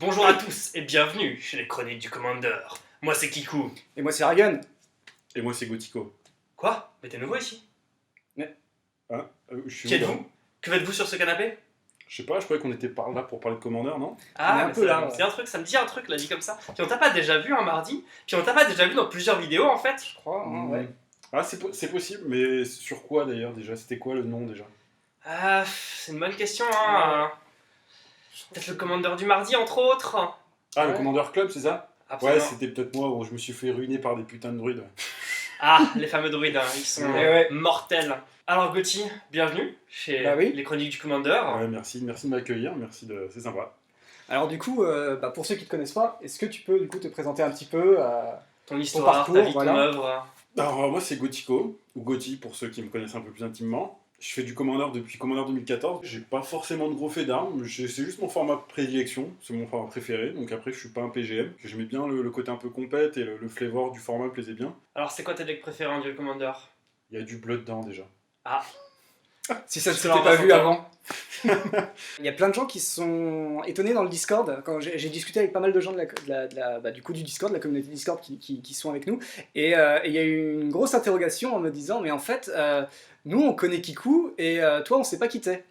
Bonjour à tous et bienvenue chez les Chroniques du Commandeur. Moi c'est Kikou. Et moi c'est Ragan. Et moi c'est Gothico. Quoi? Mais t'es nouveau ici? Hein je suis Qui où, là êtes-vous? Que faites-vous sur ce canapé? Je sais pas, je croyais qu'on était par là pour parler de Commander, non? On est Ah, un mais peu là, c'est un truc, ça me dit un truc là dit comme ça. Puis on t'a pas déjà vu un mardi? Puis on t'a pas déjà vu dans plusieurs vidéos en fait? Je crois, hein, ouais. Ah, c'est possible, mais sur quoi d'ailleurs déjà? C'était quoi le nom déjà? Ah, c'est une bonne question hein. Peut-être le commandeur du mardi entre autres. Ah, le Ouais. Commander Club, c'est ça? Absolument. Ouais, c'était peut-être moi où je me suis fait ruiner par des putains de druides. Ouais. Ah, les fameux druides, hein, ils sont Ouais. mortels. Alors Gauthier, bienvenue chez Bah oui. les Chroniques du Commandeur. Ouais, merci de m'accueillir, c'est sympa. Alors du coup, pour ceux qui te connaissent pas, est-ce que tu peux du coup te présenter un petit peu Ton histoire, parcours, ta vie, voilà. ton œuvre. Alors, moi c'est Gothico, ou Gothi pour ceux qui me connaissent un peu plus intimement. Je fais du Commander depuis Commander 2014. J'ai pas forcément de gros faits d'armes, c'est juste mon format de prédilection, c'est mon format préféré. Donc après, je suis pas un PGM. J'aimais bien le côté un peu compète et le flavor du format me plaisait bien. Alors c'est quoi tes decks préférés en Duel Commander? Il y a du bleu dedans déjà. Ah, si ça ne Excellent, s'était pas vu Vincent. avant. Il y a plein de gens qui se sont étonnés dans le Discord, quand j'ai discuté avec pas mal de gens du coup du Discord, de la communauté Discord qui sont avec nous, et il y a eu une grosse interrogation en me disant, mais en fait, nous on connaît Kikou, et toi on sait pas qui t'es.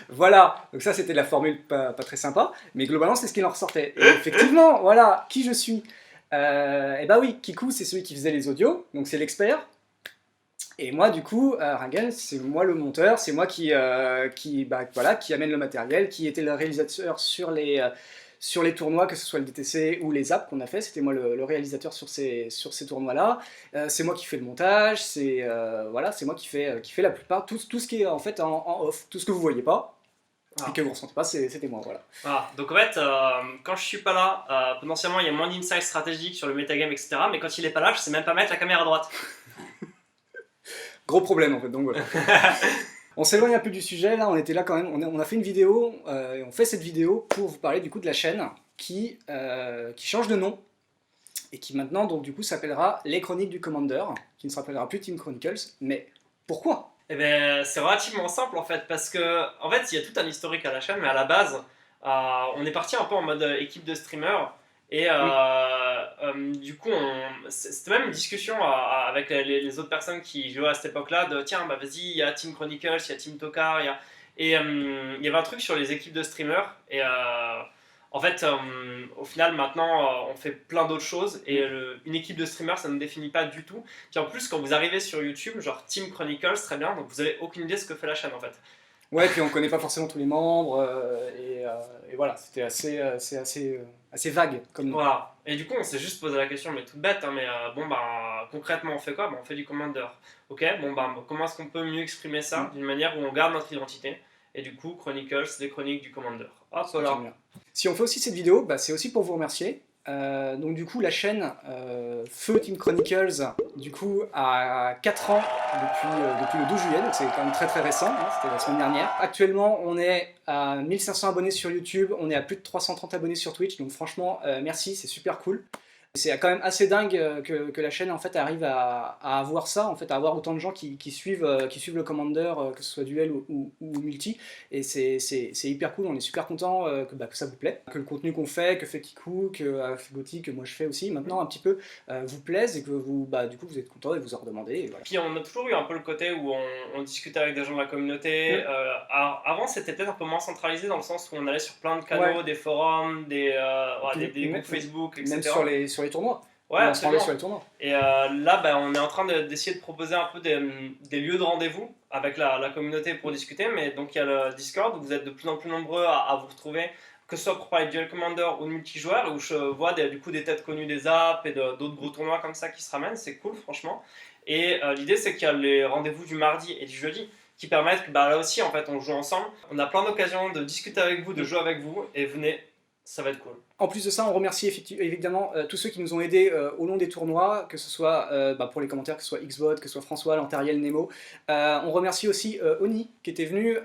Voilà, donc ça c'était la formule pas très sympa, mais globalement c'est ce qu'il en ressortait. Et effectivement, voilà, qui je suis. Et bah oui, Kikou c'est celui qui faisait les audios, donc c'est l'expert. Et moi, du coup, Ragan, c'est moi le monteur, c'est moi qui amène le matériel, qui était le réalisateur sur les tournois, que ce soit le DTC ou les apps qu'on a fait. C'était moi le réalisateur sur ces tournois-là. C'est moi qui fais le montage, c'est moi qui fais la plupart, tout ce qui est en fait en off, tout ce que vous voyez pas. Et que vous ressentez pas, c'était moi, voilà. ah. Donc en fait, quand je suis pas là, potentiellement il y a moins d'insight stratégique sur le metagame, etc. Mais quand il est pas là, je sais même pas mettre la caméra à droite. Gros problème en fait, donc voilà. On s'éloigne un peu du sujet, là on était là quand même, on a fait une vidéo, et on fait cette vidéo pour vous parler du coup de la chaîne qui change de nom, et qui maintenant donc du coup s'appellera Les Chroniques du Commander, qui ne s'appellera plus Team Chronicles, mais pourquoi? Eh ben, c'est relativement simple en fait, parce que en fait il y a tout un historique à la chaîne, mais à la base, on est parti un peu en mode équipe de streamers. Et du coup, c'était même une discussion avec les autres personnes qui jouaient à cette époque-là de tiens, bah vas-y, il y a Team Chronicles, il y a Team Tokar, il y avait un truc sur les équipes de streamers. Et en fait, au final, maintenant, on fait plein d'autres choses. Et une équipe de streamers, ça ne nous définit pas du tout. Puis en plus, quand vous arrivez sur YouTube, genre Team Chronicles, très bien, donc vous avez aucune idée de ce que fait la chaîne en fait. Ouais, puis on connaît pas forcément tous les membres, et voilà, c'était assez vague comme nom. Voilà. Et du coup, on s'est juste posé la question, mais toute bête, hein, mais concrètement, on fait quoi? On fait du Commander. Ok, comment est-ce qu'on peut mieux exprimer ça d'une manière où on garde notre identité? Et du coup, Chronicles, les chroniques du Commander. Hop, J'aime voilà. bien. Si on fait aussi cette vidéo, c'est aussi pour vous remercier. Donc du coup la chaîne Feu Team Chronicles du coup a 4 ans depuis le 12 juillet, donc c'est quand même très récent, hein, c'était la semaine dernière. Actuellement on est à 1500 abonnés sur YouTube, on est à plus de 330 abonnés sur Twitch, donc franchement merci, c'est super cool. C'est quand même assez dingue que la chaîne en fait arrive à avoir ça, en fait, à avoir autant de gens qui suivent le Commander, que ce soit duel ou multi, et c'est hyper cool, on est super content que ça vous plaît, que le contenu qu'on fait, que fait Kikou, que Gothi, que moi je fais aussi, maintenant un petit peu vous plaise et que vous, du coup vous êtes content et vous en redemandez, et voilà. Puis on a toujours eu un peu le côté où on discutait avec des gens de la communauté. Avant, c'était peut-être un peu moins centralisé dans le sens où on allait sur plein de canaux, Ouais. des forums, des groupes Facebook, etc. Même sur les tournois. Ouais, on se rendait absolument. sur les tournois. Et là, on est en train d'essayer de proposer un peu des lieux de rendez-vous avec la communauté pour discuter. Mais donc il y a le Discord où vous êtes de plus en plus nombreux à vous retrouver, que ce soit pour parler de Duel Commander ou de multijoueur, où je vois du coup des têtes connues des apps et d'autres gros tournois comme ça qui se ramènent. C'est cool, franchement. Et l'idée, c'est qu'il y a les rendez-vous du mardi et du jeudi qui permettent que là aussi, en fait, on joue ensemble. On a plein d'occasions de discuter avec vous, de jouer avec vous. Et venez, ça va être cool. En plus de ça, on remercie évidemment tous ceux qui nous ont aidés au long des tournois, que ce soit pour les commentaires, que ce soit Xbot, que ce soit François, Lantériel, Nemo. On remercie aussi Oni, qui était venu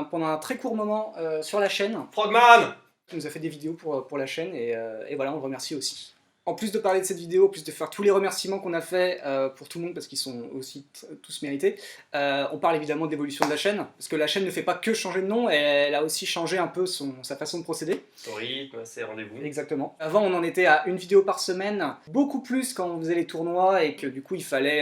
pendant un très court moment sur la chaîne, Frogman! qui nous a fait des vidéos pour la chaîne, et voilà, on le remercie aussi. En plus de parler de cette vidéo, en plus de faire tous les remerciements qu'on a fait pour tout le monde, parce qu'ils sont aussi tous mérités, on parle évidemment de l'évolution de la chaîne, parce que la chaîne ne fait pas que changer de nom, elle a aussi changé un peu sa façon de procéder. Son rythme, ses rendez-vous. Exactement. Avant, on en était à une vidéo par semaine, beaucoup plus quand on faisait les tournois, et que du coup, il fallait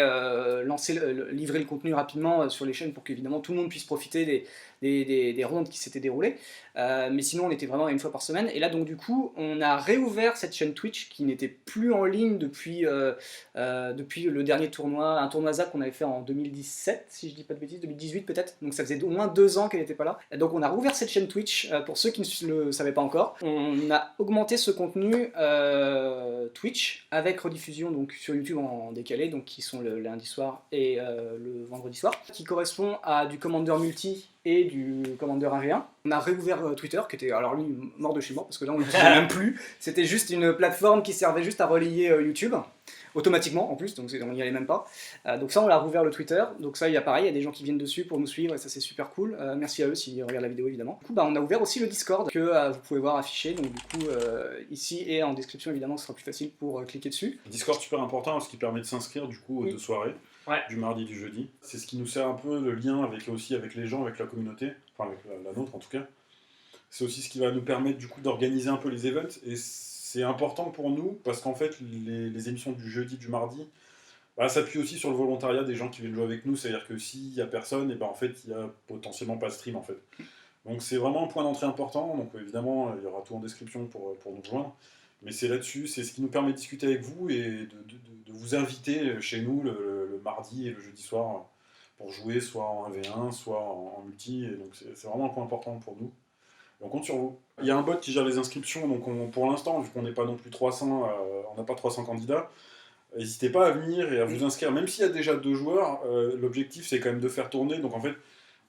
livrer le contenu rapidement sur les chaînes pour qu'évidemment tout le monde puisse profiter des rondes qui s'étaient déroulées. Mais sinon, on était vraiment à une fois par semaine. Et là, donc du coup, on a réouvert cette chaîne Twitch qui n'était plus en ligne depuis le dernier tournoi, un tournoi ZAC qu'on avait fait en 2017, si je dis pas de bêtises, 2018 peut-être. Donc ça faisait au moins 2 ans qu'elle n'était pas là. Et donc on a rouvert cette chaîne Twitch, pour ceux qui ne le savaient pas encore. On a augmenté ce contenu Twitch avec rediffusion donc, sur YouTube en décalé, donc qui sont le lundi soir et le vendredi soir, qui correspond à du Commander Multi et du Commander 1v1. On a réouvert Twitter, qui était alors lui mort de chez moi, parce que là on ne l'utilisait même plus. C'était juste une plateforme qui servait juste à relayer YouTube, automatiquement en plus, donc on n'y allait même pas. Donc ça on l'a rouvert le Twitter, donc ça il y a pareil, il y a des gens qui viennent dessus pour nous suivre et ça c'est super cool. Merci à eux s'ils regardent la vidéo évidemment. Du coup on a ouvert aussi le Discord que vous pouvez voir affiché, donc du coup ici et en description évidemment ce sera plus facile pour cliquer dessus. Discord super important parce qu'il permet de s'inscrire du coup aux Oui. 2 soirées. Ouais. Du mardi et du jeudi. C'est ce qui nous sert un peu le lien avec les gens, avec la communauté, enfin avec la nôtre en tout cas. C'est aussi ce qui va nous permettre du coup d'organiser un peu les events et c'est important pour nous parce qu'en fait les émissions du jeudi, du mardi, s'appuient aussi sur le volontariat des gens qui viennent jouer avec nous, c'est-à-dire que s'il n'y a personne, et en fait il n'y a potentiellement pas de stream en fait. Donc c'est vraiment un point d'entrée important, donc évidemment il y aura tout en description pour nous joindre. Mais c'est là-dessus, c'est ce qui nous permet de discuter avec vous et de vous inviter chez nous le mardi et le jeudi soir pour jouer soit en 1v1, soit en multi. Et donc c'est vraiment un point important pour nous. Et on compte sur vous. Il y a un bot qui gère les inscriptions, donc pour l'instant, vu qu'on n'est pas non plus 300, on n'a pas 300 candidats, n'hésitez pas à venir et à vous inscrire. Même s'il y a déjà 2 joueurs, l'objectif c'est quand même de faire tourner. Donc en fait,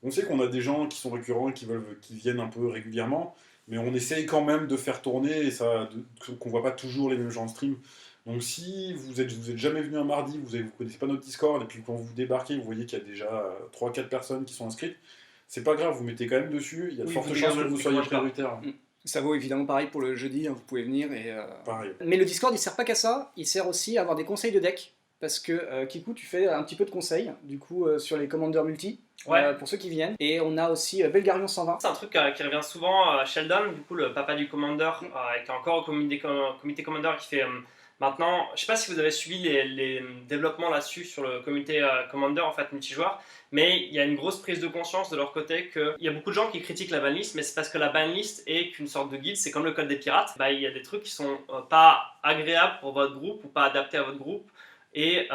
on sait qu'on a des gens qui sont récurrents, qui viennent un peu régulièrement. Mais on essaye quand même de faire tourner et qu'on ne voit pas toujours les mêmes gens en stream. Donc si vous êtes jamais venu un mardi, vous ne connaissez pas notre Discord, et puis quand vous débarquez, vous voyez qu'il y a déjà 3-4 personnes qui sont inscrites, c'est pas grave, vous mettez quand même dessus, il y a de fortes chances que vous soyez prioritaire. Ça vaut évidemment pareil pour le jeudi, hein, vous pouvez venir et... Pareil. Mais le Discord il sert pas qu'à ça, il sert aussi à avoir des conseils de deck. Parce que Kikou, tu fais un petit peu de conseils, du coup, sur les commandeurs multi, Ouais. pour ceux qui viennent. Et on a aussi Belgarion 120. C'est un truc qui revient souvent. Sheldon, du coup, le papa du Commander, qui est encore au comité Commander, qui fait maintenant. Je sais pas si vous avez suivi les développements là-dessus sur le comité Commander, en fait, multijoueur, mais il y a une grosse prise de conscience de leur côté qu'il y a beaucoup de gens qui critiquent la banlist, mais c'est parce que la banlist est qu'une sorte de guide, c'est comme le code des pirates. Il y a des trucs qui sont pas agréables pour votre groupe ou pas adaptés à votre groupe. Et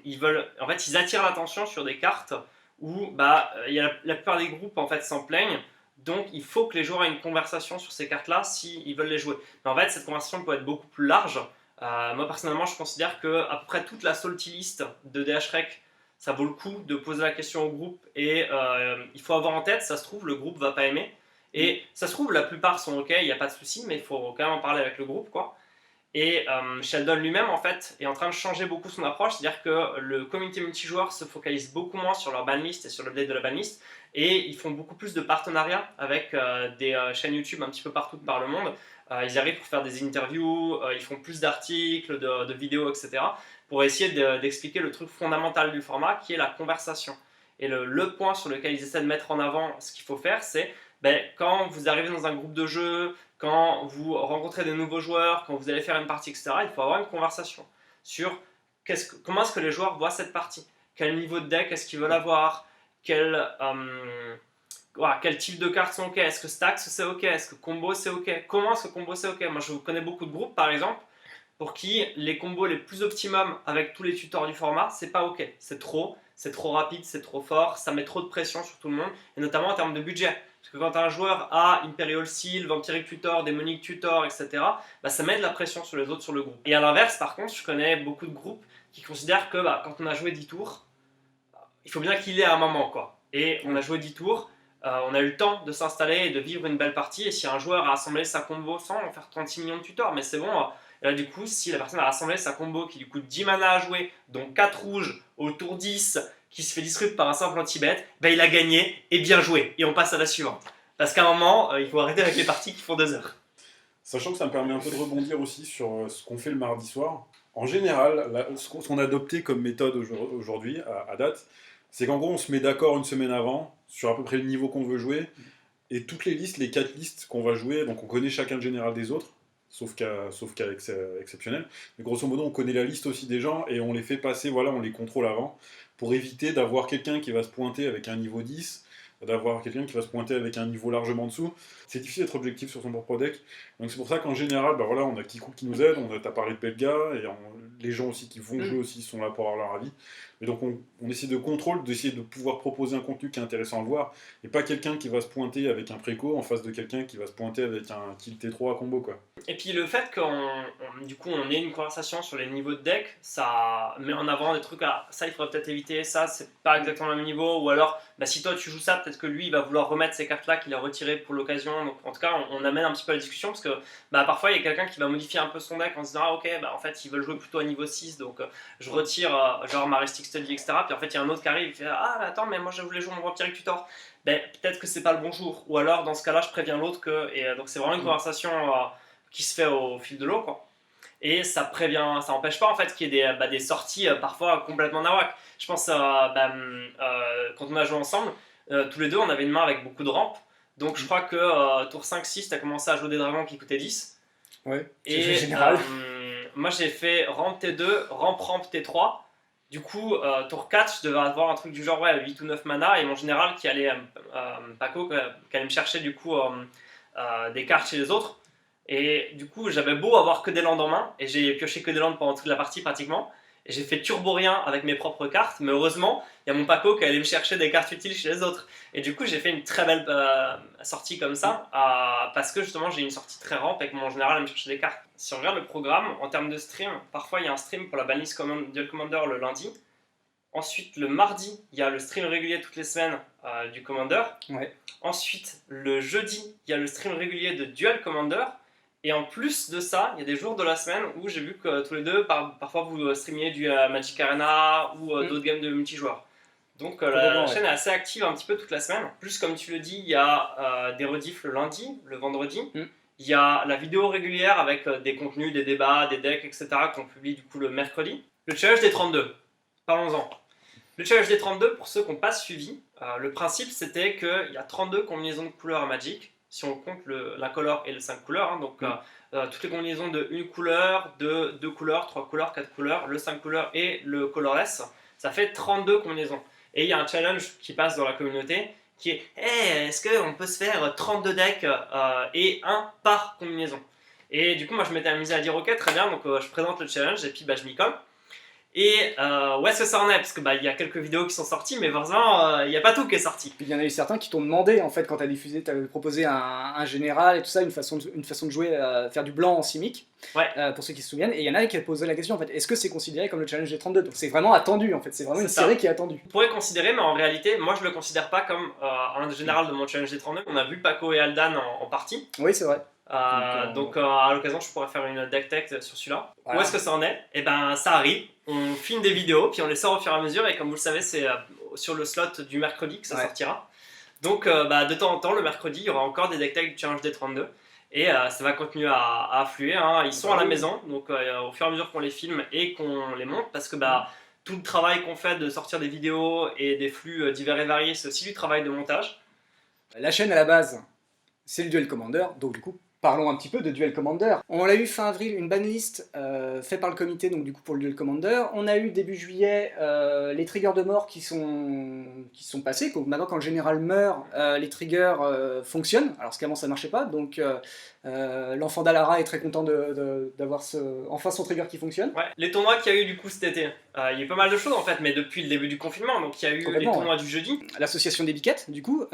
ils attirent l'attention sur des cartes où la plupart des groupes en fait s'en plaignent, donc il faut que les joueurs aient une conversation sur ces cartes-là s'ils veulent les jouer. Mais en fait, cette conversation peut être beaucoup plus large. Moi personnellement, je considère que à peu près toute la salty list de DHREC, ça vaut le coup de poser la question au groupe et il faut avoir en tête, ça se trouve, le groupe va pas aimer. Et ça se trouve, la plupart sont ok, il n'y a pas de souci, mais il faut quand même en parler avec le groupe, quoi. Et Sheldon lui-même, en fait, est en train de changer beaucoup son approche, c'est-à-dire que le communauté multijoueur se focalise beaucoup moins sur leur banlist et sur l'update de la banlist, et ils font beaucoup plus de partenariats avec des chaînes YouTube un petit peu partout par le monde. Ils arrivent pour faire des interviews, ils font plus d'articles, de vidéos, etc., pour essayer d'expliquer le truc fondamental du format, qui est la conversation. Et le point sur lequel ils essaient de mettre en avant ce qu'il faut faire, c'est quand vous arrivez dans un groupe de jeu, quand vous rencontrez de nouveaux joueurs, quand vous allez faire une partie, etc., il faut avoir une conversation sur comment est-ce que les joueurs voient cette partie, quel niveau de deck est-ce qu'ils veulent avoir, quel type de cartes sont ok, est-ce que stacks c'est ok, est-ce que combo c'est ok, comment est-ce que combo c'est ok. Moi je connais beaucoup de groupes par exemple pour qui les combos les plus optimum avec tous les tutors du format, c'est pas ok, c'est trop rapide, c'est trop fort, ça met trop de pression sur tout le monde, et notamment en termes de budget. Parce que quand un joueur a Imperial Seal, Vampiric Tutor, Demonic Tutor, etc., ça met de la pression sur les autres sur le groupe. Et à l'inverse, par contre, je connais beaucoup de groupes qui considèrent que quand on a joué 10 tours, il faut bien qu'il ait un moment, quoi. Et on a joué 10 tours, on a eu le temps de s'installer et de vivre une belle partie, et si un joueur a assemblé sa combo sans en faire 36 millions de tutors, mais c'est bon. Et là, du coup, si la personne a rassemblé sa combo qui lui coûte 10 mana à jouer, dont 4 rouges au tour 10, qui se fait disrupt par un simple anti-bet, il a gagné et bien joué. Et on passe à la suivante. Parce qu'à un moment, il faut arrêter avec les parties qui font 2 heures. Sachant que ça me permet un peu de rebondir aussi sur ce qu'on fait le mardi soir. En général, ce qu'on a adopté comme méthode aujourd'hui, à date, c'est qu'en gros, on se met d'accord une semaine avant sur à peu près le niveau qu'on veut jouer. Et toutes les listes, les 4 listes qu'on va jouer, donc on connaît chacun le général des autres, sauf cas exceptionnel. Mais grosso modo, on connaît la liste aussi des gens et on les fait passer, voilà, on les contrôle avant, pour éviter d'avoir quelqu'un qui va se pointer avec un niveau 10, d'avoir quelqu'un qui va se pointer avec un niveau largement en dessous. C'est difficile d'être objectif sur son propre deck. Donc c'est pour ça qu'en général, bah voilà, on a Kikou qui nous aide, t'as parlé de Belga, et les gens aussi qui vont jouer aussi sont là pour avoir leur avis. Et donc on essaie de contrôle, d'essayer de pouvoir proposer un contenu qui est intéressant à voir, et pas quelqu'un qui va se pointer avec un préco en face de quelqu'un qui va se pointer avec un kill T3 à combo, quoi. Et puis le fait du coup on ait une conversation sur les niveaux de deck, ça met en avant des trucs, ça il faudrait peut-être éviter, ça c'est pas exactement le même niveau, ou alors bah, si toi tu joues ça, peut-être que lui il va vouloir remettre ces cartes là qu'il a retirées pour l'occasion. Donc en tout cas on amène un petit peu la discussion, parce que bah, parfois il y a quelqu'un qui va modifier un peu son deck en se disant ah ok, bah, en fait ils veulent jouer plutôt à niveau 6, donc je retire genre ma Maristic Study, etc. Puis en fait il y a un autre qui arrive, il fait ah mais attends, mais moi je voulais jouer mon Vampiric Tutor. Ben, peut-être que c'est pas le bon jour, ou alors dans ce cas là je préviens l'autre que, et donc c'est vraiment une conversation qui se fait au fil de l'eau, quoi. Et ça prévient, ça empêche pas en fait qu'il y ait des sorties parfois complètement nawak. Je pense quand on a joué ensemble, tous les deux on avait une main avec beaucoup de rampes, donc je crois que tour 5-6 t'as commencé à jouer des dragons qui coûtaient 10. Ouais, et général. Moi j'ai fait rampe T2, rampe T3. Du coup, tour 4, je devais avoir un truc du genre 8 ou 9 mana, et mon général qui allait, Paco, qui allait me chercher du coup des cartes chez les autres. Et du coup, j'avais beau avoir que des landes en main, et j'ai pioché que des landes pendant toute la partie pratiquement. Et j'ai fait turbo rien avec mes propres cartes, mais heureusement, il y a mon Paco qui allait me chercher des cartes utiles chez les autres. Et du coup, j'ai fait une très belle sortie comme ça, parce que justement, j'ai une sortie très rampe et que mon général allait me chercher des cartes. Si on regarde le programme, en termes de stream, parfois il y a un stream pour la banlist Duel Commander le lundi. Ensuite, le mardi, il y a le stream régulier toutes les semaines du Commander. Ouais. Ensuite, le jeudi, il y a le stream régulier de Duel Commander. Et en plus de ça, il y a des jours de la semaine où j'ai vu que tous les deux, parfois vous streamiez du Magic Arena ou d'autres games de multijoueurs. Donc la chaîne est assez active un petit peu toute la semaine. Plus comme tu le dis, il y a des rediffs le lundi, le vendredi. Il y a la vidéo régulière avec des contenus, des débats, des decks, etc. qu'on publie du coup le mercredi. Le challenge des 32, parlons-en. Le challenge des 32, pour ceux qui n'ont pas suivi, le principe c'était qu'il y a 32 combinaisons de couleurs à Magic, si on compte l'incolore et le 5 couleurs, hein, donc toutes les combinaisons de 1 couleur, de 2 couleurs, 3 couleurs, 4 couleurs, le 5 couleurs et le colorless, ça fait 32 combinaisons. Et il y a un challenge qui passe dans la communauté qui est hey, est-ce qu'on peut se faire 32 decks et un par combinaison. Et du coup, moi je m'étais amusé à dire ok, très bien, donc je présente le challenge et puis je m'y colle. Et où est-ce que ça en est? Parce que il y a quelques vidéos qui sont sorties, mais forcément il n'y a pas tout qui est sorti. Il y en a eu certains qui t'ont demandé, en fait, quand tu as diffusé, tu avais proposé un général et tout ça, une façon de jouer, faire du blanc en simic, pour ceux qui se souviennent. Et il y en a qui posé la question, en fait, est-ce que c'est considéré comme le challenge des 32? Donc c'est vraiment attendu, en fait, c'est vraiment une série qui est attendue. On pourrait considérer, mais en réalité, moi je le considère pas comme un général de mon challenge des 32. On a vu Paco et Aldan en partie. Oui, c'est vrai. Donc à l'occasion je pourrais faire une deck tech sur celui-là. Voilà. Où est-ce que ça en est? Et ben ça arrive, on filme des vidéos puis on les sort au fur et à mesure, et comme vous le savez c'est sur le slot du mercredi que ça sortira. Donc de temps en temps le mercredi il y aura encore des deck tech du challenge des 32 et ça va continuer à affluer, hein. Ils sont à la maison, donc au fur et à mesure qu'on les filme et qu'on les monte, parce que tout le travail qu'on fait de sortir des vidéos et des flux divers et variés, c'est aussi du travail de montage. La chaîne à la base c'est le Duel Commander, donc du coup parlons un petit peu de Duel Commander. On l'a eu fin avril, une banlist faite par le comité, donc du coup pour le Duel Commander. On a eu début juillet les triggers de mort qui sont passés. Donc maintenant quand le général meurt, les triggers fonctionnent, alors qu'avant ça marchait pas. Donc l'enfant d'Alara est très content d'avoir enfin son trigger qui fonctionne. Ouais, les tournois qu'il y a eu du coup cet été, il y a eu pas mal de choses en fait, mais depuis le début du confinement, donc il y a eu les tournois du jeudi. L'association des biquettes, du coup,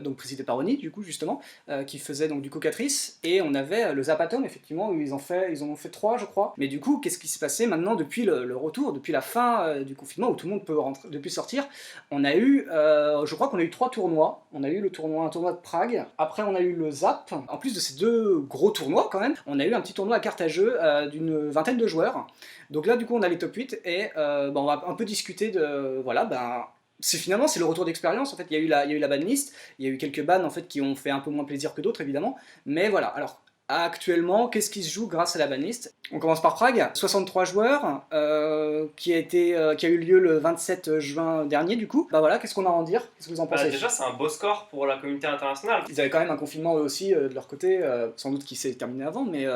donc présidée par Oni, du coup justement, qui faisait donc du cocatrice, et on avait le Zapatone effectivement, où ils en ont fait 3 je crois. Mais du coup, qu'est-ce qui s'est passé maintenant depuis le retour, depuis la fin du confinement, où tout le monde peut rentrer, depuis sortir? On a eu, je crois qu'on a eu 3 tournois. On a eu un tournoi de Prague, après on a eu le Zap. En plus de ces 2 gros tournois quand même, on a eu un petit tournoi à cartes à jeu d'une vingtaine de joueurs. Donc là du coup on a les top 8 et on va un peu discuter de, voilà, finalement c'est le retour d'expérience en fait. Il y a eu la banlist, il y a eu quelques bans en fait qui ont fait un peu moins plaisir que d'autres évidemment, mais voilà. Alors Actuellement, qu'est-ce qui se joue grâce à la banlist? On commence par Prague, 63 joueurs, qui a eu lieu le 27 juin dernier du coup. Bah voilà, qu'est-ce qu'on a à en dire? Qu'est-ce que vous en pensez? Déjà, c'est un beau score pour la communauté internationale. Ils avaient quand même un confinement eux aussi de leur côté, sans doute qui s'est terminé avant, mais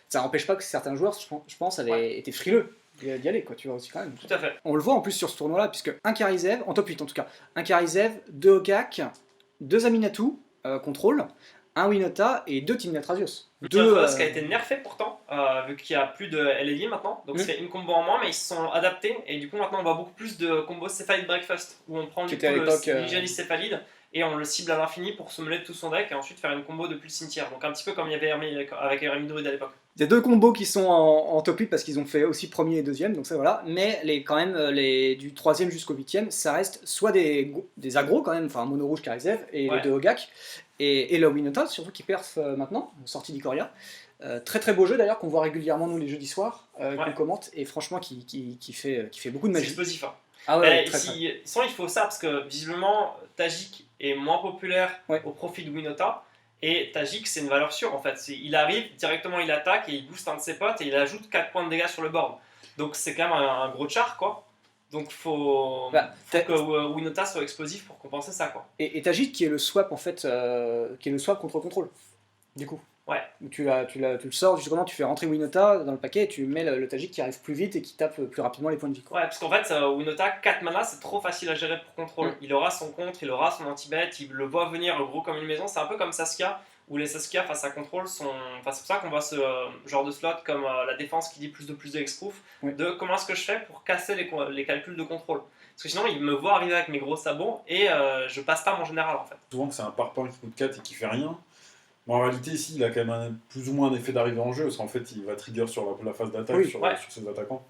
ça n'empêche pas que certains joueurs, je pense, avaient été frileux d'y aller, quoi, tu vois aussi quand même. Tout à fait. On le voit en plus sur ce tournoi-là, puisque un Karizev, en top 8 en tout cas, un Karizev, 2 Ogak, 2 Aminatou, contrôle, un Winota et 2 Team Natrasios. Ce qui a été nerfé pourtant, vu qu'il y a plus de LLI maintenant, donc c'est une combo en moins, mais ils se sont adaptés, et du coup maintenant on voit beaucoup plus de combos Cephalid Breakfast, où on prend du coup le Vigilis Cephalid, et on le cible à l'infini pour sommeler tout son deck, et ensuite faire une combo depuis le cimetière, donc un petit peu comme il y avait avec Hermie Druid à l'époque. Il y a 2 combos qui sont en top 8 parce qu'ils ont fait aussi premier et deuxième, donc ça voilà. Mais quand même, du 3e jusqu'au 8e, ça reste soit des agros quand même, enfin mono rouge Karizev et les 2 Ogak, et le Winota surtout qui perf maintenant, sortie d'Ikoria. Très très beau jeu d'ailleurs qu'on voit régulièrement nous les jeudis soirs, qu'on commente, et franchement qui fait beaucoup de magie. C'est explosif. Hein. Ah ouais, il faut ça parce que visiblement Tajik est moins populaire au profit de Winota. Et Tajik, c'est une valeur sûre en fait. Il arrive, directement il attaque et il booste un de ses potes et il ajoute 4 points de dégâts sur le board. Donc c'est quand même un gros char quoi. Donc faut que Winota soit explosif pour compenser ça quoi. Et Tajik qui est le swap en fait, qui est le swap contre contrôle. Du coup. Ouais. Tu le sors, justement, tu fais rentrer Winota dans le paquet et tu mets le Tajik qui arrive plus vite et qui tape plus rapidement les points de vie. Quoi. Ouais, parce qu'en fait, Winota, 4 mana, c'est trop facile à gérer pour contrôle. Il aura son contre, il aura son anti-bet, il le voit venir gros comme une maison. C'est un peu comme Saskia, où les Saskia face à contrôle sont. Enfin, c'est pour ça qu'on voit ce genre de slot comme la défense qui dit plus de Hexproof, de comment est-ce que je fais pour casser les calculs de contrôle. Parce que sinon, il me voit arriver avec mes gros sabots et je passe pas mon général en fait. Souvent que c'est un parpaing qui coûte 4 et qui fait rien. Mais en réalité, ici, il a quand même plus ou moins un effet d'arrivée en jeu, parce qu'en fait, il va trigger sur la phase d'attaque, sur ses attaquants.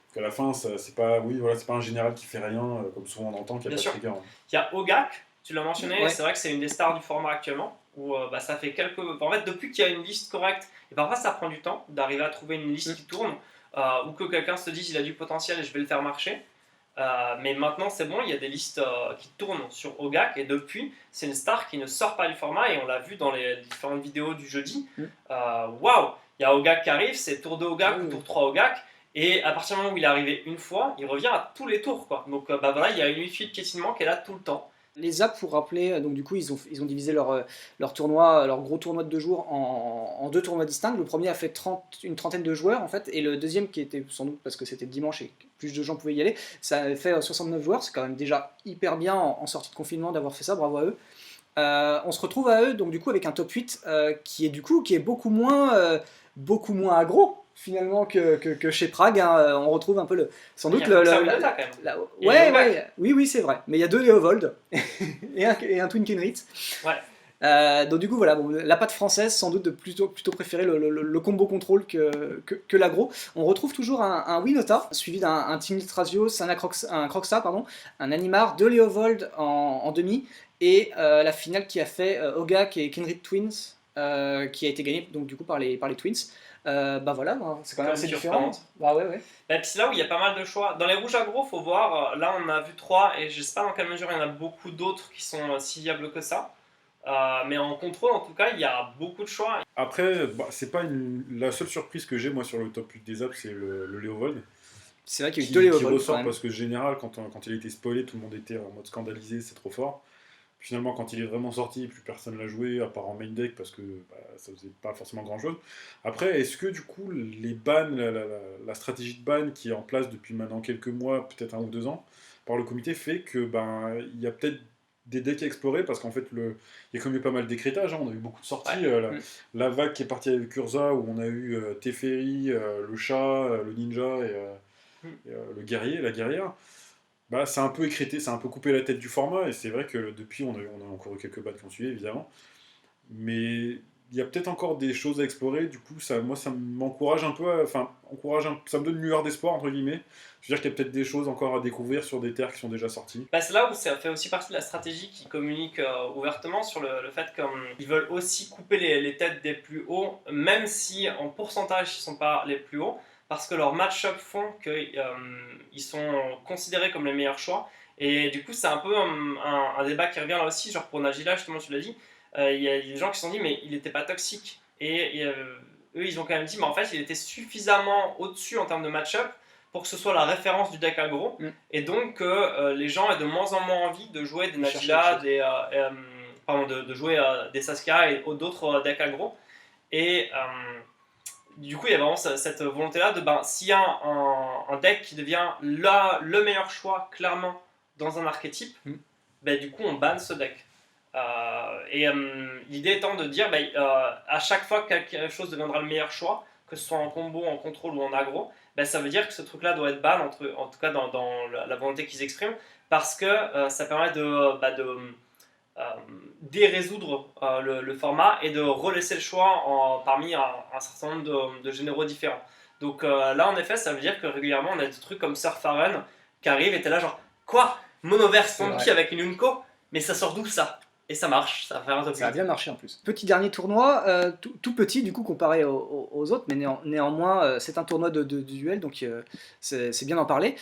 Donc à la fin, c'est pas un général qui fait rien, comme souvent on entend, qui a pas de trigger. Hein. Il y a Ogak, tu l'as mentionné, c'est vrai que c'est une des stars du format actuellement, où ça fait quelques... En fait, depuis qu'il y a une liste correcte, et parfois ça prend du temps d'arriver à trouver une liste qui tourne, ou que quelqu'un se dise il a du potentiel et je vais le faire marcher. Mais maintenant c'est bon, il y a des listes qui tournent sur Ogak et depuis c'est une star qui ne sort pas du format et on l'a vu dans les différentes vidéos du jeudi. Waouh, il y a Ogak qui arrive, c'est tour 2 Ogak ou tour 3 Ogak et à partir du moment où il est arrivé une fois, il revient à tous les tours quoi. Donc voilà, il y a une wifi de piétinement qui est là tout le temps. Les apps, pour rappeler, donc du coup ils ont divisé leur tournoi, leur gros tournoi de 2 jours en 2 tournois distincts. Le premier a fait une trentaine de joueurs en fait, et le deuxième qui était sans doute parce que c'était dimanche et plus de gens pouvaient y aller, ça a fait 69 joueurs. C'est quand même déjà hyper bien en sortie de confinement d'avoir fait ça, bravo à eux. On se retrouve à eux donc du coup avec un top 8 qui est beaucoup moins aggro finalement que chez Prague. Hein. On retrouve un peu sans doute oui c'est vrai, mais il y a 2 Léovold et un Twin Kenrit. Donc du coup voilà, la patte française sans doute de plutôt préférer le combo contrôle que l'aggro. On retrouve toujours un Winota suivi d'un Team Trasios, un Croxa, un Animar, 2 Léovold en demi et la finale qui a fait Ogak et Kenrit Twins qui a été gagnée donc du coup par les Twins. Voilà, c'est quand même assez différent. Et puis c'est là où il y a pas mal de choix. Dans les rouges aggro, faut voir, là on a vu 3 et je sais pas dans quelle mesure il y en a beaucoup d'autres qui sont si viables que ça. Mais en contrôle, en tout cas, il y a beaucoup de choix. Après, c'est pas la seule surprise que j'ai moi sur le top 8 des apps, c'est le Léovold. C'est vrai qu'il y a eu 2 Léovold. Qui ressort parce que général, quand il a été spoilé, tout le monde était en mode scandalisé, c'est trop fort. Finalement, quand il est vraiment sorti, plus personne l'a joué, à part en main deck, parce que ça faisait pas forcément grand chose. Après, est-ce que du coup, les bans, la stratégie de ban qui est en place depuis maintenant quelques mois, peut-être 1 ou 2 ans, par le comité, fait que il y a peut-être des decks à explorer, parce qu'en fait, il y a quand même eu pas mal d'écrétage, hein, on a eu beaucoup de sorties. La vague qui est partie avec Urza, où on a eu Teferi, le chat, le ninja et le guerrier, la guerrière. C'est un peu écrété, c'est un peu coupé la tête du format, et c'est vrai que depuis, on a encore eu quelques bats qui ont suivi, évidemment. Mais il y a peut-être encore des choses à explorer, du coup, ça m'encourage un peu, ça me donne une lueur d'espoir, entre guillemets. Je veux dire qu'il y a peut-être des choses encore à découvrir sur des terres qui sont déjà sorties. C'est là où ça fait aussi partie de la stratégie qui communique ouvertement sur le fait qu'ils veulent aussi couper les têtes des plus hauts, même si en pourcentage ils ne sont pas les plus hauts. Parce que leurs match-up font qu'ils sont considérés comme les meilleurs choix. Et du coup, c'est un peu un débat qui revient là aussi. Genre pour Najila, justement, tu l'as dit, il y a des gens qui se sont dit, mais il n'était pas toxique. et eux ils ont quand même dit mais en fait il était suffisamment au-dessus en termes de match-up pour que ce soit la référence du deck aggro, et donc les gens aient de moins en moins envie de jouer des Nadila, de jouer des Saskia et d'autres decks aggro. Et du coup, il y a vraiment cette volonté-là de s'il y a un deck qui devient le meilleur choix, clairement, dans un archétype, du coup, on banne ce deck. L'idée étant de dire, à chaque fois que quelque chose deviendra le meilleur choix, que ce soit en combo, en contrôle ou en aggro, ça veut dire que ce truc-là doit être ban, en tout cas dans la volonté qu'ils expriment, parce que ça permet de dérésoudre le format et de relaisser le choix parmi un certain nombre de généraux différents. Donc là, en effet, ça veut dire que régulièrement, on a des trucs comme Surfaren qui arrivent et t'es là genre, quoi, Monoverse Funky avec une Unco, mais ça sort d'où ça? Et ça marche, ça va faire un top 8. Ça a bien marché en plus. Petit dernier tournoi, tout petit du coup comparé aux autres, mais néanmoins c'est un tournoi de duel, donc c'est bien d'en parler.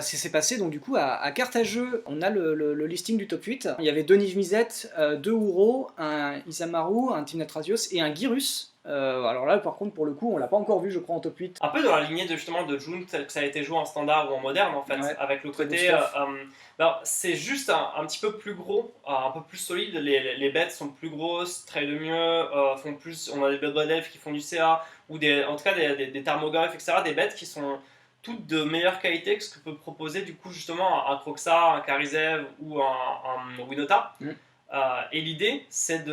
C'est passé donc du coup à carte à jeu, on a le listing du top 8. Il y avait 2 Niv-Mizzet, 2 Uro, un Isamaru, un Timnat Radios et un Girus. Alors là par contre pour le coup on l'a pas encore vu je crois en top 8. Un peu dans la lignée de justement de June tel que ça a été joué en standard ou en moderne en fait, avec le côté c'est juste un petit peu plus gros, un peu plus solide, les bêtes sont plus grosses, trade mieux, font plus, on a des Blood Elf qui font du CA ou en tout cas des Tarmogoyf, etc., des bêtes qui sont toutes de meilleure qualité que ce que peut proposer du coup justement un Kroxa, un Karizev ou un Winota. Et l'idée, c'est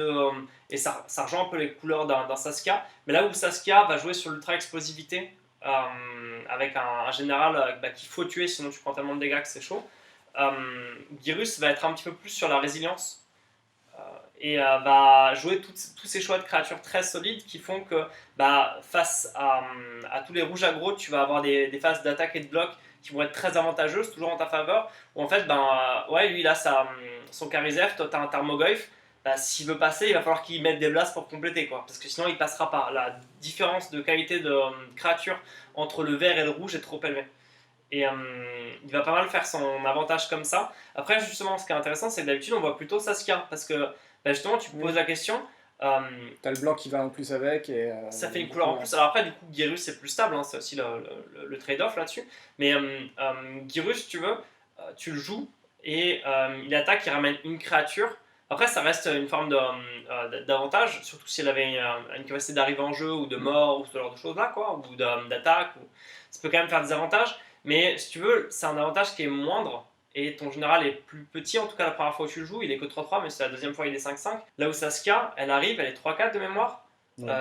et ça rejoint un peu les couleurs d'un Saskia, mais là où Saskia va jouer sur l'ultra explosivité, avec un général qu'il faut tuer sinon tu prends tellement de dégâts que c'est chaud, Girus va être un petit peu plus sur la résilience et va jouer tous ces choix de créatures très solides qui font que face à tous les rouges aggro, tu vas avoir des phases d'attaque et de bloc qui vont être très avantageuses, toujours en ta faveur, où en fait, lui il a son Karizev, toi t'as un Tarmogoyf, s'il veut passer, il va falloir qu'il mette des blasts pour compléter, quoi, parce que sinon il passera pas. La différence de qualité de créature entre le vert et le rouge est trop élevée. Et il va pas mal faire son avantage comme ça. Après, justement, ce qui est intéressant, c'est que d'habitude on voit plutôt Saskia, parce que justement, tu poses la question. T'as le blanc qui va en plus avec et ça fait une couleur en plus. Alors après, du coup, Girus c'est plus stable, c'est aussi le trade-off là-dessus. Mais Girus, tu veux, tu le joues et il attaque, il ramène une créature. Après, ça reste une forme d'avantage, surtout si elle avait une capacité d'arriver en jeu ou de mort ou ce genre de choses là, quoi, ou d'attaque. Ça peut quand même faire des avantages. Mais si tu veux, c'est un avantage qui est moindre. Et ton général est plus petit, en tout cas la première fois où tu le joues, il est que 3-3, mais c'est la deuxième fois il est 5-5. Là où Saskia, elle arrive, elle est 3-4 de mémoire.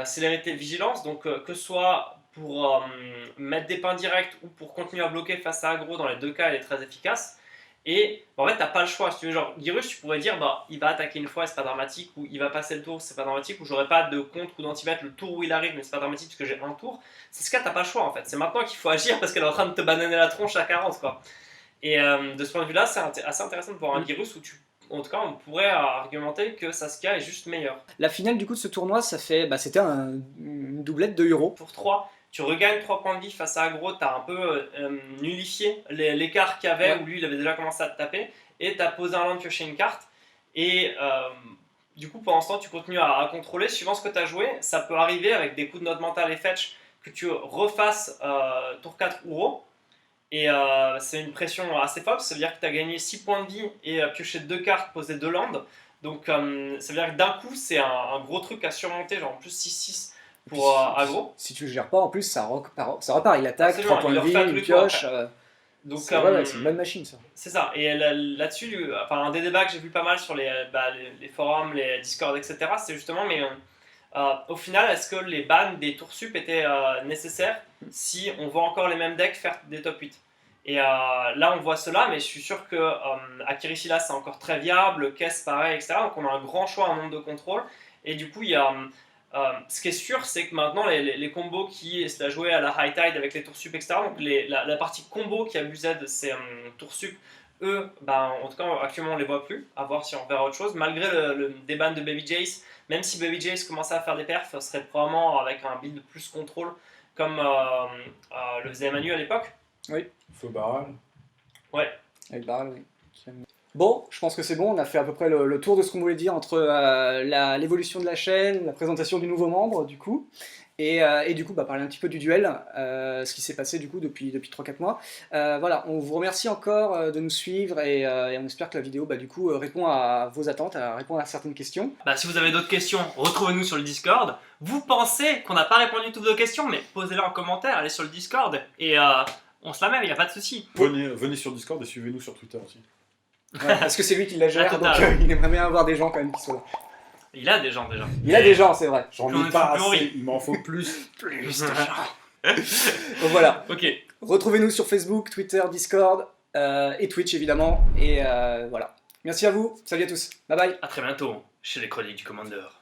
Célérité, vigilance, donc que ce soit pour mettre des pains directs ou pour continuer à bloquer face à aggro, dans les deux cas elle est très efficace. Et en fait t'as pas le choix, si tu veux, genre Girus tu pourrais dire il va attaquer une fois, c'est pas dramatique, ou il va passer le tour, c'est pas dramatique, ou j'aurai pas de contre ou d'anti-bet le tour où il arrive, mais c'est pas dramatique parce que j'ai un tour. C'est ce cas, t'as pas le choix en fait, c'est maintenant qu'il faut agir parce qu'elle est en train de te bananer la tronche à 40 quoi. Et de ce point de vue là c'est assez intéressant de voir un Girus où en tout cas, on pourrait argumenter que Saskia est juste meilleure. La finale du coup de ce tournoi, c'était une doublette de Euro. Pour 3, tu regagnes 3 points de vie face à aggro, tu as un peu nullifié l'écart qu'il y avait, où lui il avait déjà commencé à te taper, et tu as posé un land, pioché une carte, et du coup pendant ce temps tu continues à contrôler, suivant ce que tu as joué, ça peut arriver avec des coups de note mentale et fetch, que tu refasses tour 4 Uro, et c'est une pression assez forte, ça veut dire que tu as gagné 6 points de vie et pioché 2 cartes, posé 2 landes. Donc ça veut dire que d'un coup c'est un gros truc à surmonter, genre en plus 6-6 pour aggro. Si tu le gères pas, en plus ça repart, il attaque, absolument, 3 points de vie, il pioche. Donc c'est une bonne machine ça. C'est ça, et là-dessus, un des débats que j'ai vu pas mal sur les forums, les Discord, etc., c'est justement, mais au final, est-ce que les bans des tours sup étaient nécessaires si on voit encore les mêmes decks faire des top 8? Et là, on voit cela, mais je suis sûr que Akirisila, c'est encore très viable, Kess, pareil, etc. Donc on a un grand choix en nombre de contrôles. Et du coup, il y a, ce qui est sûr, c'est que maintenant, les combos qui se la jouaient à la high tide avec les tours sup, etc., donc la partie combo qui abusait de ces tours sup, eux, en tout cas, actuellement, on les voit plus, à voir si on verra autre chose. Malgré le déban de Baby Jace, même si Baby Jace commençait à faire des perfs, ce serait probablement avec un build plus contrôle, comme le faisait Manu à l'époque. Oui. Feu Baral. Ouais. Avec Baral, oui. Bon, je pense que c'est bon, on a fait à peu près le tour de ce qu'on voulait dire entre l'évolution de la chaîne, la présentation du nouveau membre, du coup, et du coup, parler un petit peu du duel, ce qui s'est passé du coup depuis 3-4 mois. Voilà, on vous remercie encore de nous suivre et on espère que la vidéo, du coup, répond à vos attentes, répond à certaines questions. Si vous avez d'autres questions, retrouvez-nous sur le Discord. Vous pensez qu'on n'a pas répondu à toutes vos questions, mais posez-les en commentaire, allez sur le Discord et on se la met, il n'y a pas de souci. Venez sur Discord et suivez-nous sur Twitter aussi. Ouais, parce que c'est lui qui la gère, La donc totale. il aimerait bien avoir des gens quand même qui sont là. Il a des gens déjà. Il a des gens, c'est vrai. J'en Plus on ai est pas plus assez, il m'en faut plus. Plus de gens. Donc voilà, Ok, retrouvez-nous sur Facebook, Twitter, Discord et Twitch évidemment. Et voilà. Merci à vous, salut à tous, bye bye. à très bientôt chez les Chroniques du Commandeur.